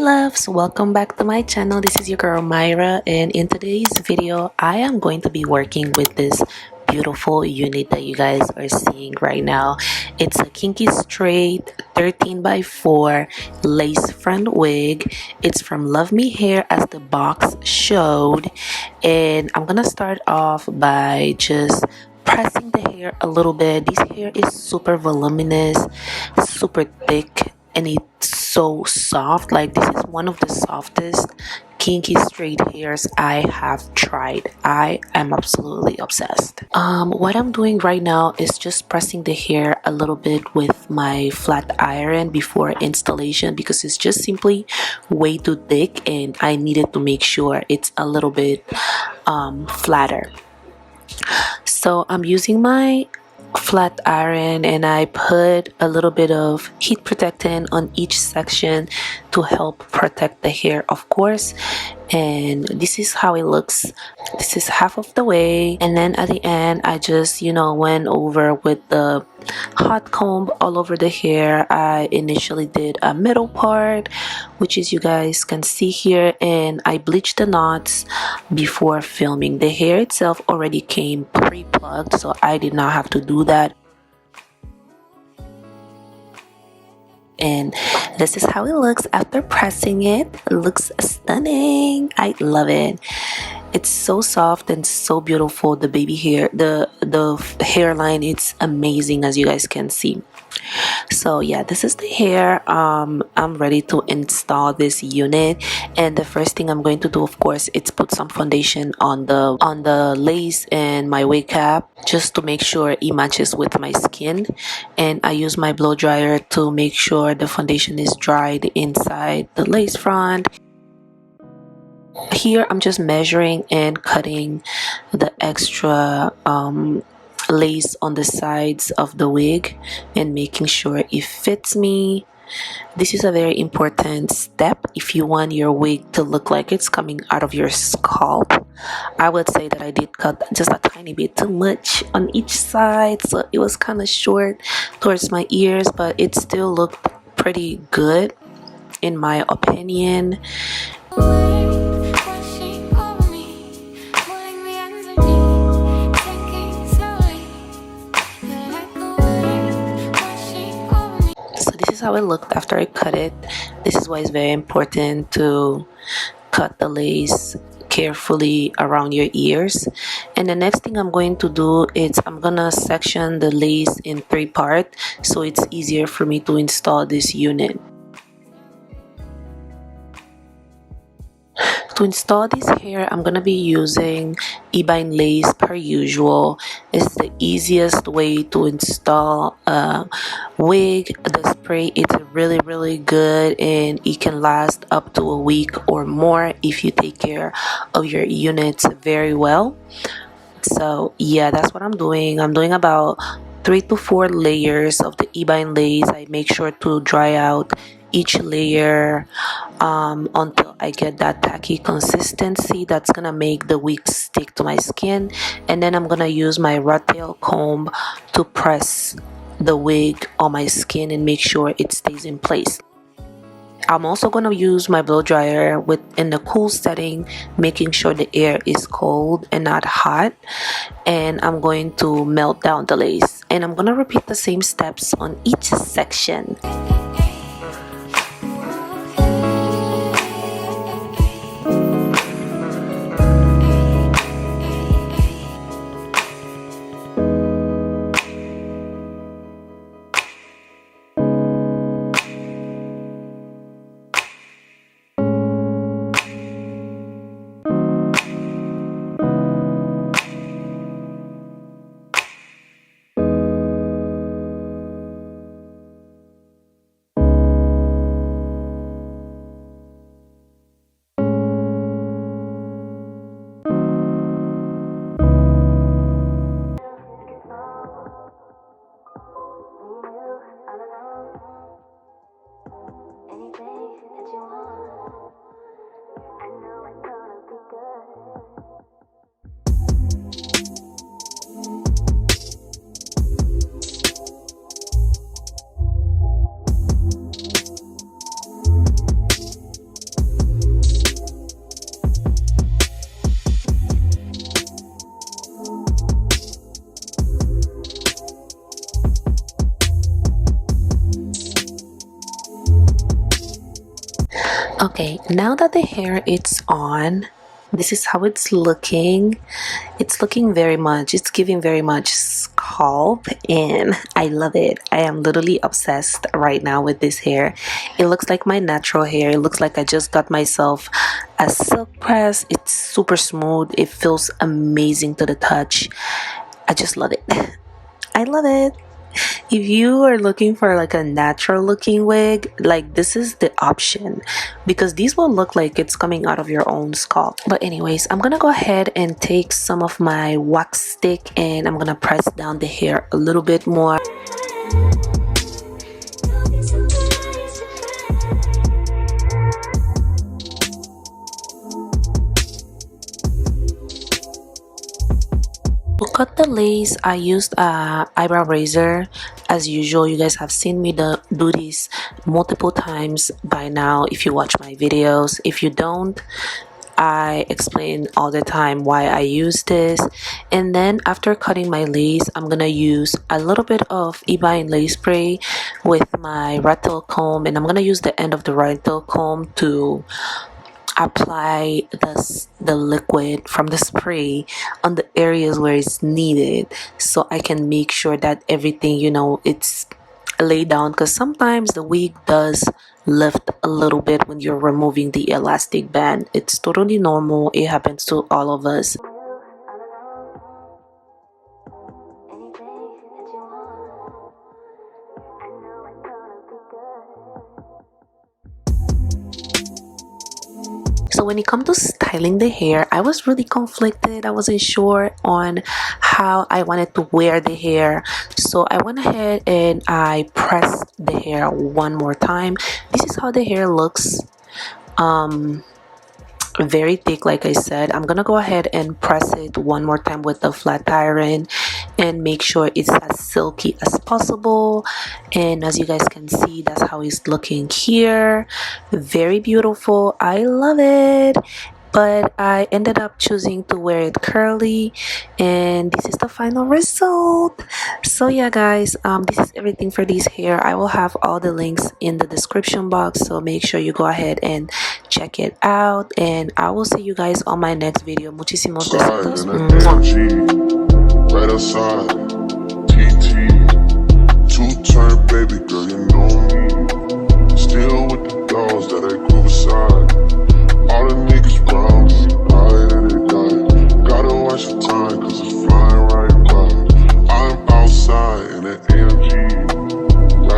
loves, welcome back to my channel. This is your girl Myra, and in today's video I am going to be working with this beautiful unit that you guys are seeing right now. It's a Kinky straight 13 by 4 lace front wig. It's from Luvme hair as the box showed, and I'm gonna start off by just pressing the hair a little bit. This hair is super voluminous, super thick, and it's so soft. Like, this is one of the softest kinky straight hairs I have tried. I am absolutely obsessed. What I'm doing right now is just pressing the hair a little bit with my flat iron before installation, because it's just simply way too thick and I needed to make sure it's a little bit flatter. So I'm using my flat iron and I put a little bit of heat protectant on each section to help protect the hair, of course. And this is how it looks. This is half of the way, and then at the end I just went over with the hot comb all over the hair. I initially did a middle part, which is you guys can see here, and I bleached the knots before filming. The hair itself already came pre-plucked, so I did not have to do that. And this is how it looks after pressing it. It looks stunning. I love it. It's so soft and so beautiful. The baby hair, the hairline, it's amazing, as you guys can see. So yeah, this is the hair. I'm ready to install this unit, and the first thing I'm going to do, of course, is put some foundation on the lace and my wig cap, just to make sure it matches with my skin. And I use my blow dryer to make sure the foundation is dried inside the lace front. Here I'm just measuring and cutting the extra lace on the sides of the wig and making sure it fits me. This is a very important step if you want your wig to look like it's coming out of your scalp. I would say that I did cut just a tiny bit too much on each side, so it was kind of short towards my ears, but it still looked pretty good in my opinion. This is how it looked after I cut it. This is why it's very important to cut the lace carefully around your ears. And the next thing I'm going to do is I'm gonna section the lace in 3 parts, so it's easier for me to install this unit. To install this hair, I'm gonna be using ebine lace per usual. It's the easiest way to install a wig. The spray is really good, and it can last up to a week or more if you take care of your units very well. So yeah, that's what I'm doing. I'm doing about 3 to 4 layers of the ebine lace. I make sure to dry out each layer until I get that tacky consistency that's gonna make the wig stick to my skin. And then I'm gonna use my rat tail comb to press the wig on my skin and make sure it stays in place. I'm also going to use my blow dryer in the cool setting, making sure the air is cold and not hot. And I'm going to melt down the lace, and I'm going to repeat the same steps on each section. Okay, now that the hair is on, this is how it's looking. It's looking very much, it's giving very much scalp, and I love it. I am literally obsessed right now with this hair. It looks like my natural hair. It looks like I just got myself a silk press. It's super smooth. It feels amazing to the touch. I just love it. I love it. If you are looking for like a natural looking wig, like this is the option, because these will look like it's coming out of your own scalp. But anyways, I'm gonna go ahead and take some of my wax stick and I'm gonna press down the hair a little bit more. To cut the lace, I used a eyebrow razor. As usual, you guys have seen me do this multiple times by now if you watch my videos. If you don't, I explain all the time why I use this. And then after cutting my lace, I'm gonna use a little bit of Ebine lace spray with my rattle comb, and I'm gonna use the end of the rattle comb to apply the liquid from the spray on the areas where it's needed, so I can make sure that everything, you know, it's laid down, because sometimes the wig does lift a little bit when you're removing the elastic band. It's totally normal. It happens to all of us. So when it comes to styling the hair, I was really conflicted. I wasn't sure on how I wanted to wear the hair. So I went ahead and I pressed the hair one more time. This is how the hair looks. Very thick, like I said. I'm gonna go ahead and press it one more time with the flat iron and make sure it's as silky as possible. And as you guys can see, that's how it's looking here. Very beautiful. I love it. But I ended up choosing to wear it curly, and this is the final result. So yeah guys, this is everything for this hair. I will have all the links in the description box, so make sure you go ahead and check it out, and I will see you guys on my next video. Muchísimos besitos. Right outside, TT, 2 turn